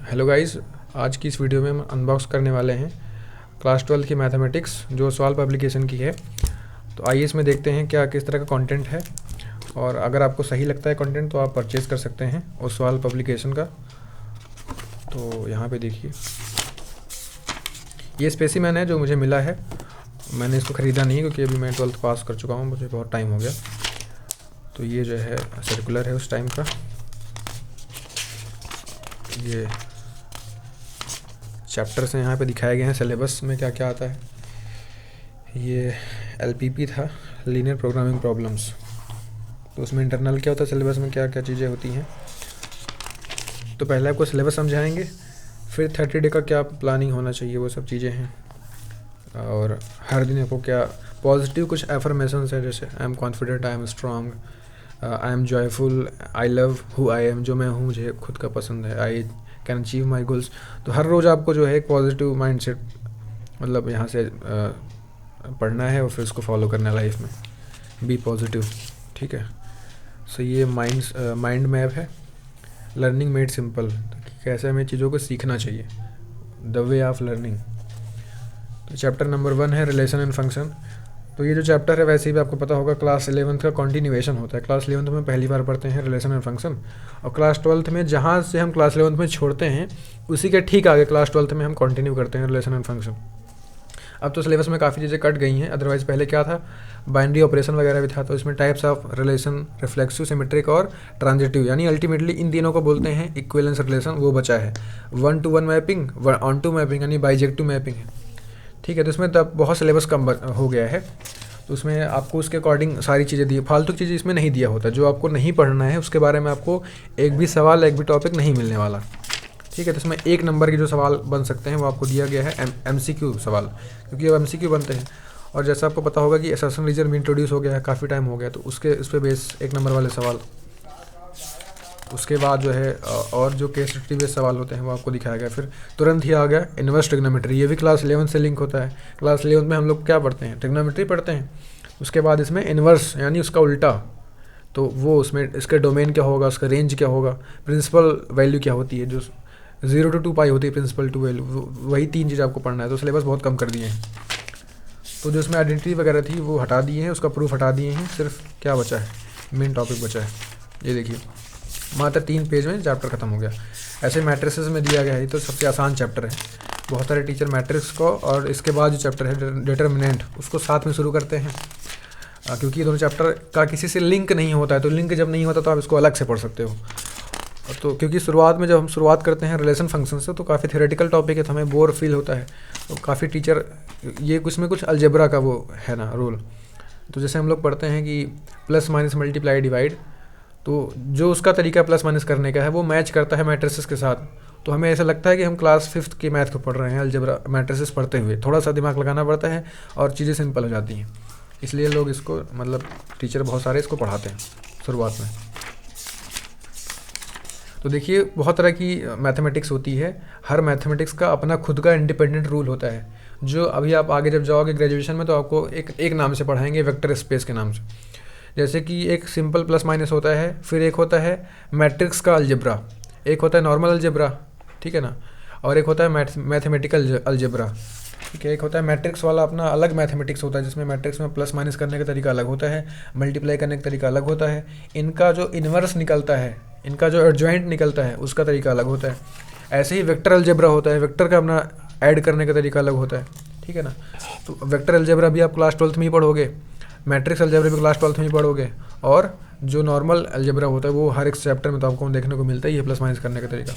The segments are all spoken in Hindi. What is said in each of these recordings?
हेलो गाइस, आज की इस वीडियो में हम अनबॉक्स करने वाले हैं क्लास 12 की मैथमेटिक्स जो सॉल्व एप्लीकेशन की है। तो आइए इसमें देखते हैं क्या किस तरह का कंटेंट है, और अगर आपको सही लगता है कंटेंट तो आप परचेज़ कर सकते हैं उस सॉल्व एप्लीकेशन का। तो यहाँ पे देखिए, ये स्पेसिमेन है जो मुझे मिला है। मैंने इसको ख़रीदा नहीं क्योंकि अभी मैं 12th पास कर चुका हूँ, मुझे बहुत टाइम हो गया। तो ये जो है सर्कुलर है उस टाइम का। ये चैप्टर्स हैं यहाँ पे दिखाए गए हैं, सिलेबस में क्या क्या आता है। ये LPP था, लीनियर प्रोग्रामिंग प्रॉब्लम्स। तो उसमें इंटरनल क्या होता है, सिलेबस में क्या क्या चीज़ें होती हैं। तो पहले आपको सिलेबस समझाएंगे, फिर 30 डे का क्या प्लानिंग होना चाहिए वो सब चीज़ें हैं। और हर दिन आपको क्या पॉजिटिव कुछ एफर्मेशंस है, जैसे I am confident, I am strong, I am joyful, I love who I am, जो मैं हूँ मुझे खुद का पसंद है, I can achieve my goals. तो हर रोज़ आपको जो है एक पॉजिटिव माइंडसेट मतलब यहाँ से पढ़ना है और फिर उसको फॉलो करना है लाइफ में। बी पॉजिटिव, ठीक है। सो ये माइंड मैप है, लर्निंग मेड सिंपल, कैसे हमें चीज़ों को सीखना चाहिए, द वे ऑफ लर्निंग। तो चैप्टर नंबर 1 है रिलेशन एंड फंक्शन। तो ये जो चैप्टर है वैसे भी आपको पता होगा क्लास 11th का कंटिन्यूएशन होता है। क्लास 11th में पहली बार पढ़ते हैं रिलेशन एंड फंक्शन, और क्लास 12th में जहाँ से हम क्लास 11th में छोड़ते हैं उसी के ठीक आगे क्लास 12th में हम कंटिन्यू करते हैं रिलेशन एंड फंक्शन। अब तो सिलेबस में काफ़ी चीज़ें कट गई हैं, अदरवाइज़ पहले क्या था, बाइनरी ऑपरेशन वगैरह भी था। तो इसमें types of relation, reflexive, symmetric और ट्रांजिटिव, यानी अल्टीमेटली इन तीनों को बोलते हैं इक्विवेलेंस रिलेशन, वो बचा है। 1-to-1 मैपिंग, ऑन-टू मैपिंग यानी बाइजेक्टिव मैपिंग है, ठीक है। तो इसमें तब बहुत सिलेबस कम हो गया है। तो उसमें आपको उसके अकॉर्डिंग सारी चीज़ें दी, फालतू चीज़ें इसमें नहीं दिया होता। जो आपको नहीं पढ़ना है उसके बारे में आपको एक भी सवाल, एक भी टॉपिक नहीं मिलने वाला, ठीक है। तो इसमें 1 नंबर के जो सवाल बन सकते हैं वो आपको दिया गया है, MCQ सवाल, क्योंकि अब MCQ बनते हैं। और जैसा आपको पता होगा कि असर्शन रीजन भी इंट्रोड्यूस हो गया है, काफ़ी टाइम हो गया, तो उस पर बेस 1 नंबर वाले सवाल। उसके बाद जो है और जो केस स्टडी बेस्ड सवाल होते हैं वो आपको दिखाया गया। फिर तुरंत ही आ गया इन्वर्स ट्रिग्नोमेट्री, ये भी क्लास 11 से लिंक होता है। क्लास 11 में हम लोग क्या पढ़ते हैं, ट्रिग्नोमेट्री पढ़ते हैं। उसके बाद इसमें इन्वर्स यानी उसका उल्टा, तो वो उसमें इसका डोमेन क्या होगा, उसका रेंज क्या होगा, प्रिंसिपल वैल्यू क्या होती है, जो 0 to 2 पाई होती है प्रिंसिपल टू वैल्यू, वही 3 चीज़ आपको पढ़ना है। तो सिलेबस बहुत कम कर दिए हैं। तो जो इसमें आइडेंटिटी वगैरह थी वो हटा दिए हैं, उसका प्रूफ हटा दिए हैं, सिर्फ क्या बचा है, मेन टॉपिक बचा है। ये देखिए, मात्र 3 पेज में चैप्टर खत्म हो गया। ऐसे मैट्रिसेस में दिया गया है, तो सबसे आसान चैप्टर है। बहुत सारे टीचर मैट्रिक्स को और इसके बाद जो चैप्टर है डिटर्मिनेंट, उसको साथ में शुरू करते हैं, क्योंकि ये दोनों चैप्टर का किसी से लिंक नहीं होता है। तो लिंक जब नहीं होता तो आप इसको अलग से पढ़ सकते हो। तो क्योंकि शुरुआत में जब हम शुरुआत करते हैं रिलेशन फंक्शन से तो काफ़ी थ्योरेटिकल टॉपिक है, तो हमें बोर फील होता है। तो काफ़ी टीचर ये कुछ में कुछ अलजेब्रा का वो है ना रोल। तो जैसे हम लोग पढ़ते हैं कि प्लस माइनस मल्टीप्लाई डिवाइड, तो जो उसका तरीका प्लस माइनस करने का है वो मैच करता है मैट्रिसेस के साथ। तो हमें ऐसा लगता है कि हम क्लास 5th के मैथ को पढ़ रहे हैं, अलजेब्रा मैट्रिसेस पढ़ते हुए। थोड़ा सा दिमाग लगाना पड़ता है और चीज़ें सिंपल हो जाती हैं, इसलिए लोग इसको मतलब टीचर बहुत सारे इसको पढ़ाते हैं शुरुआत में। तो देखिए, बहुत तरह की मैथमेटिक्स होती है, हर मैथमेटिक्स का अपना खुद का इंडिपेंडेंट रूल होता है। जो अभी आप आगे जब जाओगे ग्रेजुएशन में तो आपको एक नाम से पढ़ाएंगे, वेक्टर स्पेस के नाम से। जैसे कि एक सिंपल प्लस माइनस होता है, फिर एक होता है मैट्रिक्स का अलजेब्रा, एक होता है नॉर्मल अलजेब्रा, ठीक है ना, और एक होता है मैथमेटिकल अलजेब्रा, ठीक है। एक होता है मैट्रिक्स वाला, अपना अलग मैथमेटिक्स होता है जिसमें मैट्रिक्स में प्लस माइनस करने का तरीका अलग होता है, मल्टीप्लाई करने का तरीका अलग होता है, इनका जो इन्वर्स निकलता है, इनका जो एडजॉइंट निकलता है उसका तरीका अलग होता है। ऐसे ही वेक्टर अलजेब्रा होता है, वेक्टर का अपना ऐड करने का तरीका अलग होता है, ठीक है ना। तो वेक्टर अलजेब्रा भी आप क्लास 12th में ही पढ़ोगे, मैट्रिक्स अलजेब्रा भी क्लास 12th में ही पढ़ोगे, और जो नॉर्मल अलजेब्रा होता है वो हर एक चैप्टर में तो आपको देखने को मिलता है, ये प्लस माइनस करने का तरीका।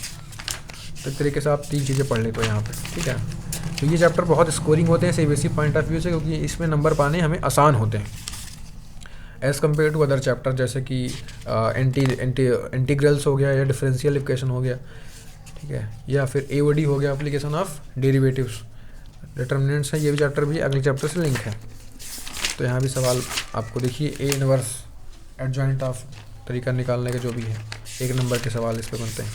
तो एक तरीके से आप 3 चीज़ें पढ़ लेते हो यहाँ पे, ठीक है। तो ये चैप्टर बहुत स्कोरिंग होते हैं सीबीएसई पॉइंट ऑफ व्यू से, क्योंकि इसमें नंबर पाने हमें आसान होते हैं as compare to other chapter, जैसे कि इंटीग्रल्स हो गया या डिफरेंशियल इक्वेशन हो गया, ठीक है, या फिर AOD हो गया, एप्लीकेशन ऑफ डेरिवेटिव्स, डिटर्मिनेंट्स है। ये भी चैप्टर भी अगले चैप्टर से लिंक है। तो यहाँ भी सवाल आपको देखिए, ए इनवर्स एडजॉइंट ऑफ तरीका निकालने का जो भी है, 1 नंबर के सवाल इस पर बनते हैं।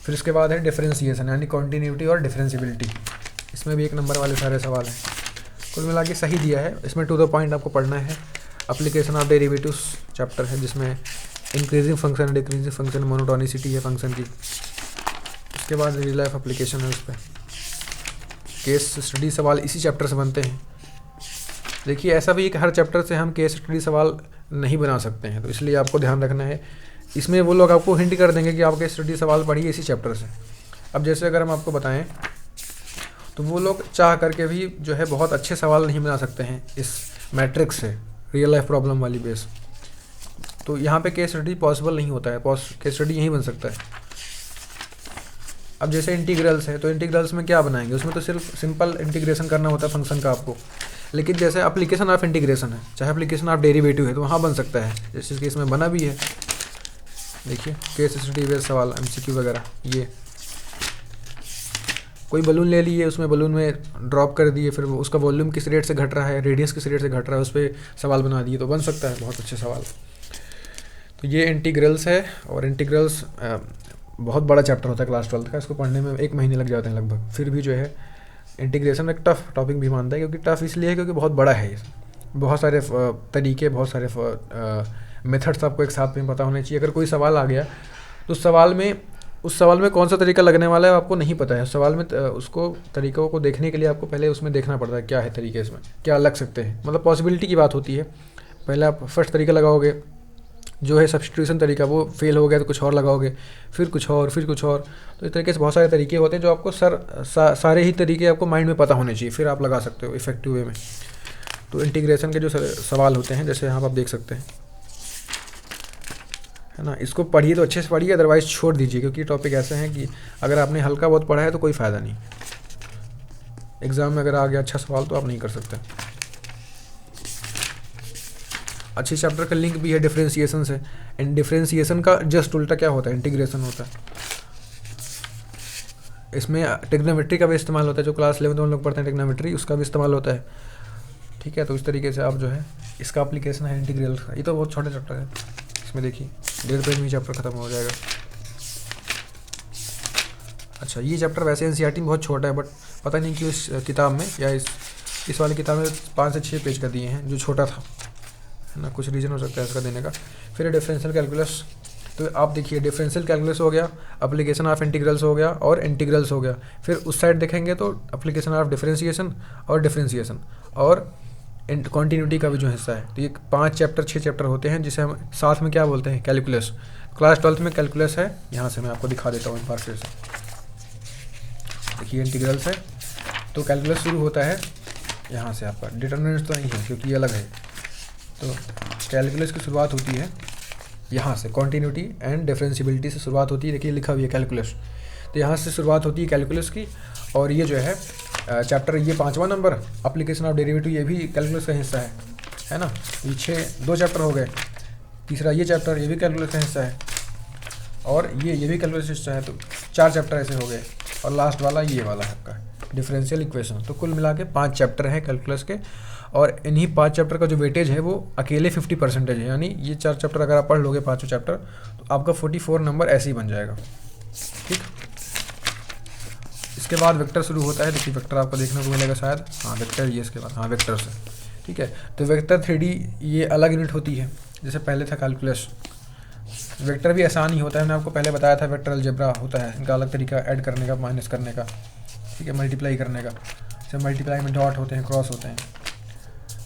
फिर इसके बाद है डिफरेंशिएशन यानी कॉन्टीन्यूटी और डिफरेंशिएबिलिटी, इसमें भी 1 नंबर वाले सारे सवाल हैं। कुल मिला के सही दिया है, इसमें टू द पॉइंट आपको पढ़ना है। एप्लीकेशन ऑफ डेरिवेटिव्स चैप्टर है जिसमें increasing function, decreasing function, monotonicity है फंक्शन की, इसके बाद रियल लाइफ एप्लीकेशन है, उस पर केस स्टडी सवाल इसी चैप्टर से बनते हैं। देखिए ऐसा भी है कि हर चैप्टर से हम केस स्टडी सवाल नहीं बना सकते हैं, तो इसलिए आपको ध्यान रखना है। इसमें वो लोग आपको हिंट कर देंगे कि आप केस स्टडी सवाल पढ़िए इसी चैप्टर से। अब जैसे अगर हम आपको बताएं तो वो लोग चाह करके भी जो है बहुत अच्छे सवाल नहीं बना सकते हैं इस मैट्रिक्स से, रियल लाइफ प्रॉब्लम वाली बेस। तो यहाँ पे केस स्टडी पॉसिबल नहीं होता है, केस स्टडी यहीं बन सकता है। अब जैसे इंटीग्रल्स है, तो इंटीग्रल्स में क्या बनाएंगे, उसमें तो सिर्फ सिंपल इंटीग्रेशन करना होता है फंक्शन का आपको। लेकिन जैसे एप्लीकेशन ऑफ इंटीग्रेशन है, चाहे एप्लीकेशन ऑफ डेरिवेटिव है, तो वहाँ बन सकता है, जैसे केस में बना भी है। देखिए केस स्टडी बेस्ड सवाल, MCQ वगैरह। ये कोई बलून ले लिए, उसमें बलून में ड्रॉप कर दिए, फिर उसका वॉल्यूम किस रेट से घट रहा है, रेडियस किस रेट से घट रहा है, उस पर सवाल बना दिए, तो बन सकता है बहुत अच्छे सवाल। तो ये इंटीग्रल्स है, और इंटीग्रल्स बहुत बड़ा चैप्टर होता है क्लास 12 का, इसको पढ़ने में 1 महीने लग जाते हैं लगभग। फिर भी जो है इंटीग्रेशन एक टफ टॉपिक भी मानता है, क्योंकि टफ इसलिए है क्योंकि बहुत बड़ा है ये, बहुत सारे तरीके, बहुत सारे मेथड्स आपको एक साथ में पता होने चाहिए। अगर कोई सवाल आ गया तो उस सवाल में कौन सा तरीका लगने वाला है आपको नहीं पता है। सवाल में उसको तरीक़ों को देखने के लिए आपको पहले उसमें देखना पड़ता है क्या है तरीके, इसमें क्या लग सकते हैं, मतलब पॉसिबिलिटी की बात होती है। पहले आप फर्स्ट तरीका लगाओगे जो है सब्स्टिट्यूशन तरीका, वो फेल हो गया तो कुछ और लगाओगे, फिर कुछ और, फिर कुछ और। तो इस तरीके से बहुत सारे तरीके होते हैं जो आपको सारे ही तरीके आपको माइंड में पता होने चाहिए, फिर आप लगा सकते हो इफेक्टिव वे में। तो इंटीग्रेशन के जो सवाल होते हैं, जैसे यहाँ आप देख सकते हैं, है ना, इसको पढ़िए तो अच्छे से पढ़िए, अदरवाइज़ छोड़ दीजिए, क्योंकि टॉपिक ऐसे हैं कि अगर आपने हल्का बहुत पढ़ा है तो कोई फ़ायदा नहीं। एग्ज़ाम में अगर आ गया अच्छा सवाल तो आप नहीं कर सकते। अच्छे चैप्टर का लिंक भी है डिफरेंशिएशन से। एंड डिफरेंशिएशन का जस्ट उल्टा क्या होता है, इंटीग्रेशन होता है। इसमें ट्रिग्नोमेट्री का भी इस्तेमाल होता है, जो क्लास 11 में हम लोग पढ़ते हैं ट्रिग्नोमेट्री, उसका भी इस्तेमाल होता है। ठीक है, तो इस तरीके से आप जो है इसका एप्लीकेशन है इंटीग्रल का। ये तो बहुत छोटे चैप्टर है, इसमें देखिए 1.5 पेज में चैप्टर खत्म हो जाएगा। अच्छा, ये चैप्टर वैसे NCERT में बहुत छोटा है, बट पता नहीं क्यों इस किताब में या इस वाली किताब में 5 से 6 पेज का दिए हैं, जो छोटा था, है ना, कुछ रीज़न हो सकता है इसका देने का। फिर डिफरेंशियल कैलकुलस, तो आप देखिए डिफरेंशियल कैलकुलस हो गया, एप्लीकेशन ऑफ इंटीग्रल्स हो गया, और इंटीग्रल्स हो गया। फिर उस साइड देखेंगे तो एप्लीकेशन ऑफ डिफरेंशिएशन और डिफरेंशिएशन और कॉन्टीन्यूटी का भी जो हिस्सा है। तो ये 5 चैप्टर 6 चैप्टर होते हैं, जिसे हम साथ में क्या बोलते हैं, कैलकुलस। क्लास 12 में कैलकुलस है, यहाँ से मैं आपको दिखा देता हूँ एक बार फिर से। देखिए इंटीग्रल्स है, तो कैलकुलस शुरू होता है यहाँ से, आपका डिटरमिनेंट्स तो नहीं है क्योंकि ये अलग है। तो कैलकुलस की शुरुआत होती है यहाँ से, कॉन्टीन्यूटी एंड डिफरेंशियबिलिटी से शुरुआत होती है। देखिए लिखा हुआ है कैलकुलस, तो यहाँ से शुरुआत होती है कैलकुलस की। और ये जो है चैप्टर, ये 5वां नंबर, एप्लीकेशन ऑफ डेरिवेटिव, ये भी कैलकुलस का हिस्सा है ना। ये 2 चैप्टर हो गए। तीसरा ये चैप्टर, ये भी कैलकुलस का हिस्सा है, और ये भी कैलकुलस हिस्सा है। तो 4 चैप्टर ऐसे हो गए, और लास्ट वाला ये वाला है आपका डिफरेंशियल इक्वेशन। तो कुल मिला के 5 चैप्टर हैं कैलकुलस के, और इन्हीं 5 चैप्टर का जो वेटेज है वो अकेले 50% है। यानी ये 4 चैप्टर अगर आप पढ़ लोगे, 5 चैप्टर, तो आपका 44 नंबर ऐसे ही बन जाएगा। ठीक, इसके बाद वेक्टर शुरू होता है। देखिए वेक्टर आपको देखने को मिलेगा शायद, हाँ वेक्टर, ये इसके बाद, हाँ वेक्टर से। ठीक है, तो वेक्टर 3D ये अलग यूनिट होती है, जैसे पहले था कैलकुलस। वेक्टर भी आसान ही होता है, मैंने आपको पहले बताया था। वेक्टर अलजेब्रा होता है, इनका अलग तरीका ऐड करने का, माइनस करने का, ठीक है, मल्टीप्लाई करने का। जैसे मल्टीप्लाई में डॉट होते हैं, क्रॉस होते हैं।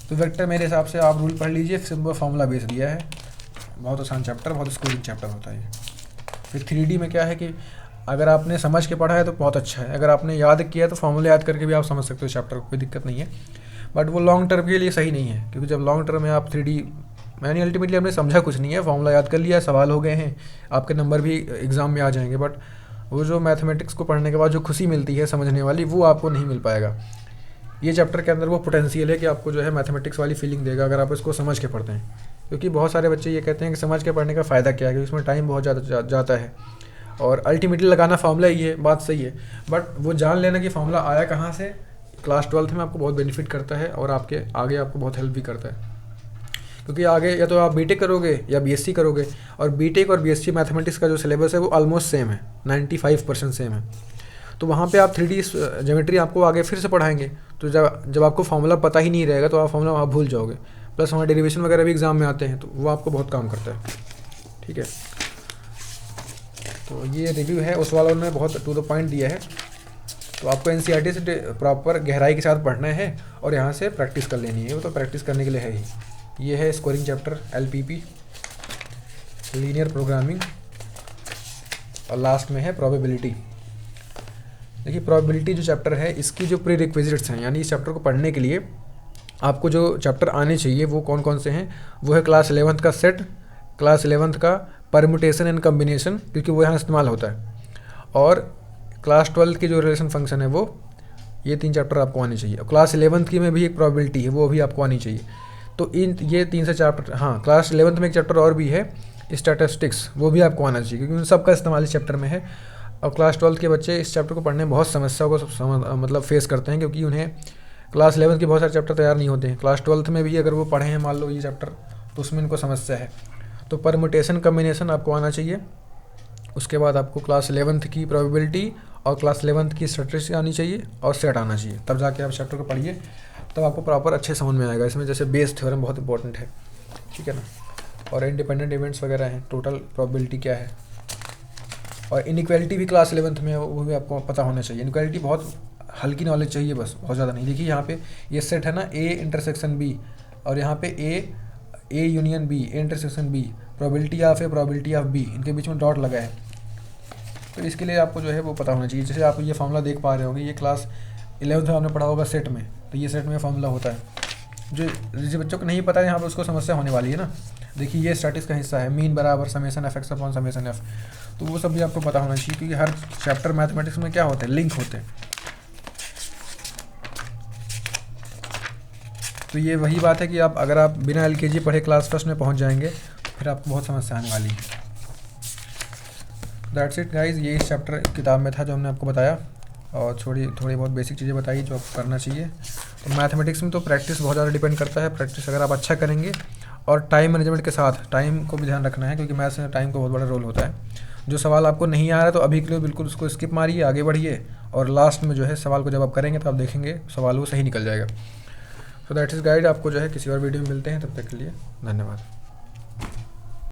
तो वेक्टर मेरे हिसाब से आप रूल पढ़ लीजिए, सिंपल फार्मूला बेस दिया है, बहुत आसान चैप्टर, बहुत स्कोरिंग चैप्टर होता है ये। फिर 3D में क्या है कि अगर आपने समझ के पढ़ा है तो बहुत अच्छा है, अगर आपने याद किया है तो फॉर्मूले याद करके भी आप समझ सकते हो चैप्टर को, कोई दिक्कत नहीं है। बट वो लॉन्ग टर्म के लिए सही नहीं है, क्योंकि जब लॉन्ग टर्म में आप 3D, मैंने अल्टीमेटली हमने समझा कुछ नहीं है, फॉर्मूला याद कर लिया, सवाल हो गए हैं, आपके नंबर भी एग्ज़ाम में आ जाएंगे। बट वो जो मैथमेटिक्स को पढ़ने के बाद जो खुशी मिलती है समझने वाली, वो आपको नहीं मिल पाएगा। ये चैप्टर के अंदर वो पोटेंशियल है कि आपको जो है मैथमेटिक्स वाली फीलिंग देगा अगर आप इसको समझ के पढ़ते हैं। क्योंकि बहुत सारे बच्चे ये कहते हैं कि समझ के पढ़ने का फ़ायदा क्या है, क्योंकि इसमें टाइम बहुत ज़्यादा जाता है, और अल्टीमेटली लगाना फार्मूला ही है, बात सही है। बट वो जान लेना कि फार्मूला आया कहाँ से, क्लास 12 में आपको बहुत बेनिफिट करता है, और आपके आगे आपको बहुत हेल्प भी करता है। क्योंकि आगे या तो आप बीटेक करोगे या बीएससी करोगे, और बीटेक और बीएससी मैथमेटिक्स का जो सिलेबस है वो ऑलमोस्ट सेम है, 95% सेम है। तो वहाँ पे आप 3D ज्योमेट्री आपको आगे फिर से पढ़ाएंगे, तो जब आपको फार्मूला पता ही नहीं रहेगा तो आप फार्मूला वहाँ भूल जाओगे। प्लस वहाँ डेरिवेशन वगैरह भी एग्जाम में आते हैं, तो वो आपको बहुत काम करता है। ठीक है, तो ये रिव्यू है, उस वालों ने बहुत टू द पॉइंट दिया है। तो आपको एनसीईआरटी से प्रॉपर गहराई के साथ पढ़ना है और यहाँ से प्रैक्टिस कर लेनी है, वो तो प्रैक्टिस करने के लिए है ही। ये है scoring chapter LPP, linear programming, और लास्ट में है प्रोबेबिलिटी। देखिए प्रोबेबिलिटी जो चैप्टर है, इसकी जो प्री रिक्विजिट्स हैं, यानी इस चैप्टर को पढ़ने के लिए आपको जो चैप्टर आने चाहिए वो कौन कौन से हैं, वो है क्लास 11th का सेट, क्लास 11th का परम्यूटेशन एंड कम्बिनेशन, क्योंकि वो यहाँ इस्तेमाल होता है, और क्लास 12th की जो रिलेशन फंक्शन है वो, ये 3 चैप्टर आपको आने चाहिए। और क्लास 11th की में भी एक प्रोबेबिलिटी है, वो भी आपको आनी चाहिए। तो ये 3 से चैप्टर, हाँ क्लास 11th में एक चैप्टर और भी है स्टैटिस्टिक्स, वो भी आपको आना चाहिए, क्योंकि उन सबका इस्तेमाल इस चैप्टर में है। और क्लास 12th के बच्चे इस चैप्टर को पढ़ने में बहुत समस्याओं को मतलब फेस करते हैं, क्योंकि उन्हें क्लास 11th के बहुत सारे चैप्टर तैयार नहीं होते हैं। क्लास 12th में भी अगर वो पढ़े हैं मान लो ये चैप्टर, तो उसमें इनको समस्या है। तो परम्यूटेशन कम्बिनेशन आपको आना चाहिए। उसके बाद आपको क्लास 11th की प्रोबेबिलिटी और क्लास 11th की स्टैटिस्टिक्स आनी चाहिए और सेट आना चाहिए, तब जाके आप चैप्टर को पढ़िए, तब आपको प्रॉपर अच्छे समझ में आएगा। इसमें जैसे बेस थ्योरम बहुत इंपॉर्टेंट है, ठीक है ना, और इंडिपेंडेंट इवेंट्स वगैरह हैं, टोटल प्रोबेबिलिटी क्या है, और इनइक्वालिटी भी क्लास 11th में है, वो भी आपको पता होना चाहिए। इनइक्वालिटी बहुत हल्की नॉलेज चाहिए, बस बहुत ज़्यादा नहीं। देखिए यहाँ पे ये सेट है ना, ए इंटरसेक्शन बी, और यहाँ पे A union B, A intersection B, probability of B, इनके बीच में डॉट लगा है। तो इसके लिए आपको जो है वो पता होना चाहिए। जैसे आप ये फॉर्मूला देख पा रहे होंगे, ये क्लास 11th में आपने पढ़ा होगा सेट में, तो ये सेट में फॉर्मूला होता है। जो बच्चों को नहीं पता है यहाँ पर उसको समस्या होने वाली है ना। देखिए ये स्टैटिस्टिक्स का हिस्सा है, मीन बराबर summation F x upon summation F, तो वो सब भी आपको पता होना चाहिए, क्योंकि हर चैप्टर मैथमेटिक्स में क्या होते हैं, लिंक होते हैं। तो ये वही बात है कि आप अगर आप बिना एलकेजी पढ़े क्लास फर्स्ट में पहुंच जाएंगे तो फिर आपको बहुत समस्या आने वाली है। दैट्स इट गाइज, ये इस चैप्टर किताब में था जो हमने आपको बताया, और थोड़ी बहुत बेसिक चीज़ें बताई जो आपको करना चाहिए। तो मैथमेटिक्स में तो प्रैक्टिस बहुत ज़्यादा डिपेंड करता है। प्रैक्टिस अगर आप अच्छा करेंगे और टाइम मैनेजमेंट के साथ, टाइम को भी ध्यान रखना है, क्योंकि मैथ्स में टाइम का बहुत बड़ा रोल होता है। जो सवाल आपको नहीं आ रहा है तो अभी के लिए बिल्कुल उसको स्किप मारिए, आगे बढ़िए, और लास्ट में जो है सवाल को जब आप करेंगे तो आप देखेंगे सवाल वो सही निकल जाएगा। So that is guide. आपको जो है किसी और वीडियो में मिलते हैं, तब तक के लिए धन्यवाद।